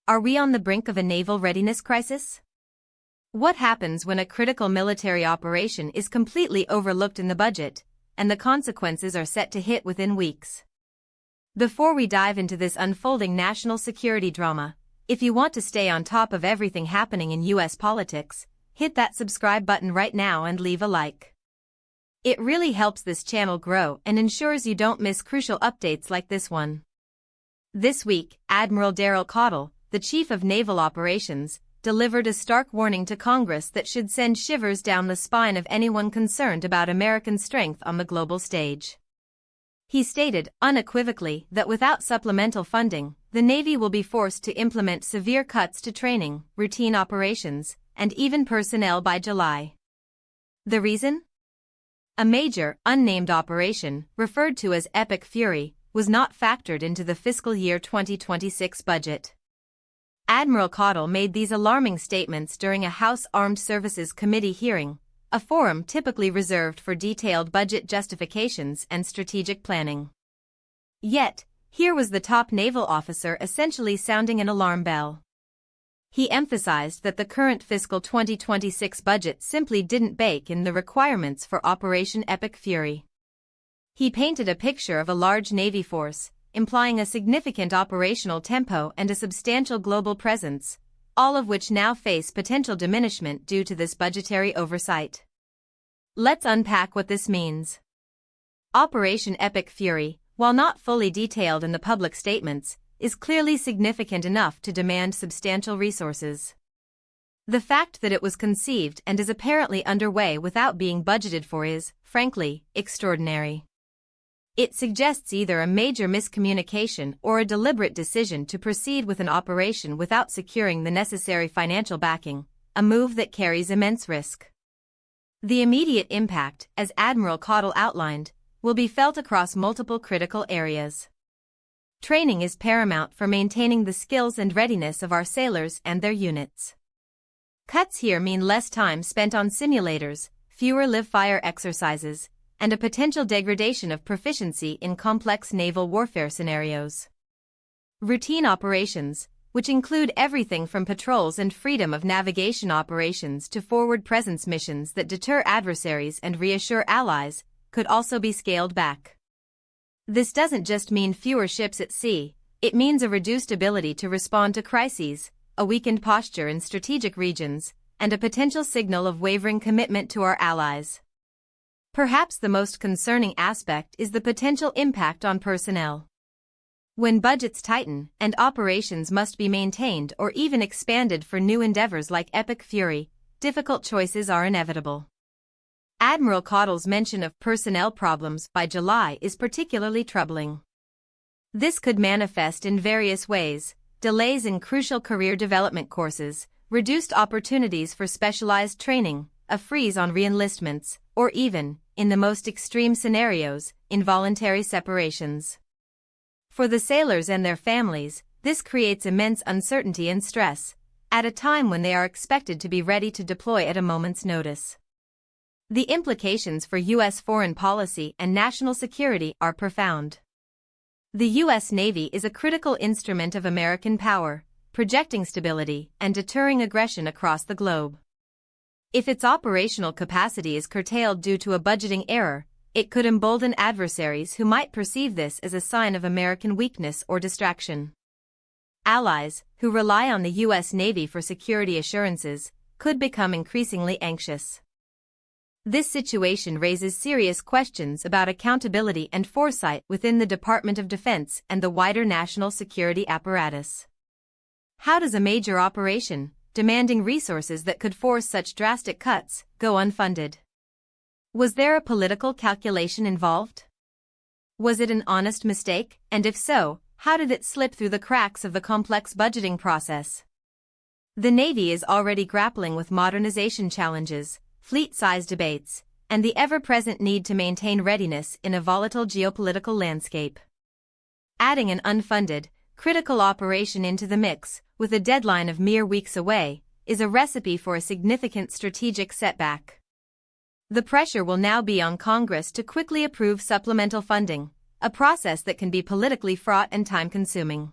Are we on the brink of a naval readiness crisis? What happens when a critical military operation is completely overlooked in the budget, and the consequences are set to hit within weeks? Before we dive into this unfolding national security drama, if you want to stay on top of everything happening in U.S. politics, hit that subscribe button right now and leave a like. It really helps this channel grow and ensures you don't miss crucial updates like this one. This week, Admiral Daryl Caudle, the Chief of Naval Operations, delivered a stark warning to Congress that should send shivers down the spine of anyone concerned about American strength on the global stage. He stated unequivocally that without supplemental funding, the Navy will be forced to implement severe cuts to training, routine operations, and even personnel by July. The reason? A major, unnamed operation, referred to as Epic Fury, was not factored into the fiscal year 2026 budget. Admiral Caudle made these alarming statements during a House Armed Services Committee hearing, a forum typically reserved for detailed budget justifications and strategic planning. Yet, here was the top naval officer essentially sounding an alarm bell. He emphasized that the current fiscal 2026 budget simply didn't bake in the requirements for Operation Epic Fury. He painted a picture of a large Navy force, implying a significant operational tempo and a substantial global presence, all of which now face potential diminishment due to this budgetary oversight. Let's unpack what this means. Operation Epic Fury, while not fully detailed in the public statements, is clearly significant enough to demand substantial resources. The fact that it was conceived and is apparently underway without being budgeted for is, frankly, extraordinary. It suggests either a major miscommunication or a deliberate decision to proceed with an operation without securing the necessary financial backing, a move that carries immense risk. The immediate impact, as Admiral Caudle outlined, will be felt across multiple critical areas. Training is paramount for maintaining the skills and readiness of our sailors and their units. Cuts here mean less time spent on simulators, fewer live-fire exercises, and a potential degradation of proficiency in complex naval warfare scenarios. Routine operations, which include everything from patrols and freedom of navigation operations to forward presence missions that deter adversaries and reassure allies, could also be scaled back. This doesn't just mean fewer ships at sea, it means a reduced ability to respond to crises, a weakened posture in strategic regions, and a potential signal of wavering commitment to our allies. Perhaps the most concerning aspect is the potential impact on personnel. When budgets tighten and operations must be maintained or even expanded for new endeavors like Epic Fury, difficult choices are inevitable. Admiral Caudle's mention of personnel problems by July is particularly troubling. This could manifest in various ways: delays in crucial career development courses, reduced opportunities for specialized training, a freeze on reenlistments, or even, in the most extreme scenarios, involuntary separations. For the sailors and their families, this creates immense uncertainty and stress, at a time when they are expected to be ready to deploy at a moment's notice. The implications for U.S. foreign policy and national security are profound. The U.S. Navy is a critical instrument of American power, projecting stability and deterring aggression across the globe. If its operational capacity is curtailed due to a budgeting error, it could embolden adversaries who might perceive this as a sign of American weakness or distraction. Allies, who rely on the U.S. Navy for security assurances, could become increasingly anxious. This situation raises serious questions about accountability and foresight within the Department of Defense and the wider national security apparatus. How does a major operation, demanding resources that could force such drastic cuts, go unfunded? Was there a political calculation involved? Was it an honest mistake, and if so, how did it slip through the cracks of the complex budgeting process? The Navy is already grappling with modernization challenges, fleet size debates, and the ever-present need to maintain readiness in a volatile geopolitical landscape. Adding an unfunded, critical operation into the mix, with a deadline of mere weeks away, is a recipe for a significant strategic setback. The pressure will now be on Congress to quickly approve supplemental funding, a process that can be politically fraught and time-consuming.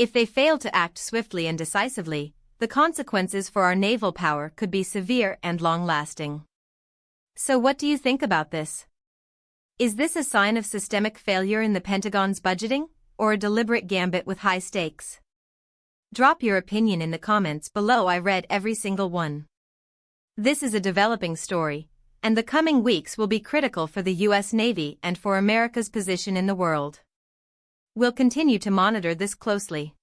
If they fail to act swiftly and decisively, the consequences for our naval power could be severe and long-lasting. So what do you think about this? Is this a sign of systemic failure in the Pentagon's budgeting, or a deliberate gambit with high stakes? Drop your opinion in the comments below. I read every single one. This is a developing story, and the coming weeks will be critical for the U.S. Navy and for America's position in the world. We'll continue to monitor this closely.